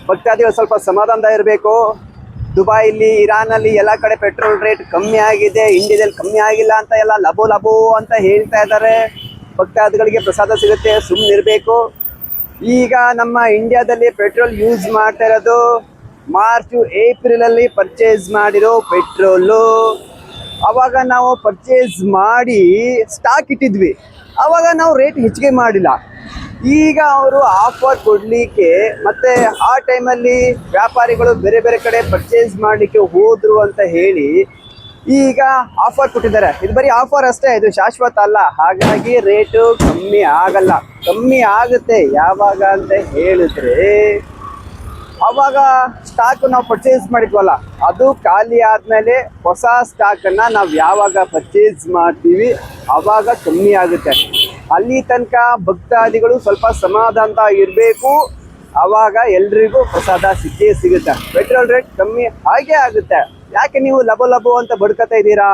ಭಕ್ತಾದಿಗಳು ಸ್ವಲ್ಪ ಸಮಾಧಾನದ ಇರಬೇಕು. ದುಬೈಲಿ, ಇರಾನಲ್ಲಿ ಎಲ್ಲ ಕಡೆ ಪೆಟ್ರೋಲ್ ರೇಟ್ ಕಮ್ಮಿ ಆಗಿದೆ, ಇಂಡಿಯಾದಲ್ಲಿ ಕಮ್ಮಿ ಆಗಿಲ್ಲ ಅಂತ ಎಲ್ಲ ಲಬೋ ಲಬೋ ಅಂತ ಹೇಳ್ತಾ ಇದ್ದಾರೆ. ಭಕ್ತಾದಿಗಳಿಗೆ ಪ್ರಸಾದ ಸಿಗುತ್ತೆ, ಸುಮ್ಮನಿರಬೇಕು. ಈಗ ನಮ್ಮ ಇಂಡಿಯಾದಲ್ಲಿ ಪೆಟ್ರೋಲ್ ಯೂಸ್ ಮಾಡ್ತಾ ಇರೋದು ಮಾರ್ಚು ಏಪ್ರಿಲಲ್ಲಿ ಪರ್ಚೇಸ್ ಮಾಡಿರೋ ಪೆಟ್ರೋಲು. ಆವಾಗ ನಾವು ಪರ್ಚೇಸ್ ಮಾಡಿ ಸ್ಟಾಕ್ ಇಟ್ಟಿದ್ವಿ, ಆವಾಗ ನಾವು ರೇಟ್ ಹೆಚ್ಚಿಗೆ ಮಾಡಿಲ್ಲ. ಈಗ ಅವರು ಆಫರ್ ಕೊಡಲಿಕ್ಕೆ ಮತ್ತು ಆ ಟೈಮಲ್ಲಿ ವ್ಯಾಪಾರಿಗಳು ಬೇರೆ ಬೇರೆ ಕಡೆ ಪರ್ಚೇಸ್ ಮಾಡಲಿಕ್ಕೆ ಹೋದರು ಅಂತ ಹೇಳಿ ಈಗ ಆಫರ್ ಕೊಟ್ಟಿದ್ದಾರೆ. ಇದು ಬರೀ ಆಫರ್ ಅಷ್ಟೇ, ಇದು ಶಾಶ್ವತ ಅಲ್ಲ. ಹಾಗಾಗಿ ರೇಟು ಕಮ್ಮಿ ಆಗಲ್ಲ. ಕಮ್ಮಿ ಆಗುತ್ತೆ ಯಾವಾಗ ಅಂತ ಹೇಳಿದ್ರೆ, ಆವಾಗ ಸ್ಟಾಕ್ ನಾವು ಪರ್ಚೇಸ್ ಮಾಡಿದ್ವಲ್ಲ, ಅದು ಖಾಲಿ ಆದಮೇಲೆ ಹೊಸ ಸ್ಟಾಕನ್ನು ನಾವು ಯಾವಾಗ ಪರ್ಚೇಸ್ ಮಾಡ್ತೀವಿ ಆವಾಗ ಕಮ್ಮಿ ಆಗುತ್ತೆ. ಅಲ್ಲಿ ತನಕ ಭಕ್ತಾದಿಗಳು ಸ್ವಲ್ಪ ಸಮಾಧಾನ ಇರಬೇಕು. ಆವಾಗ ಎಲ್ರಿಗೂ ಪ್ರಸಾದ ಸಿಕ್ಕೇ ಸಿಗುತ್ತೆ. ಪೆಟ್ರೋಲ್ ರೇಟ್ ಕಮ್ಮಿ ಹಾಗೇ ಆಗುತ್ತೆ. ಯಾಕೆ ನೀವು ಲಬೋ ಲಬೋ ಅಂತ ಬಡ್ಕೊತಾ ಇದ್ದೀರಾ?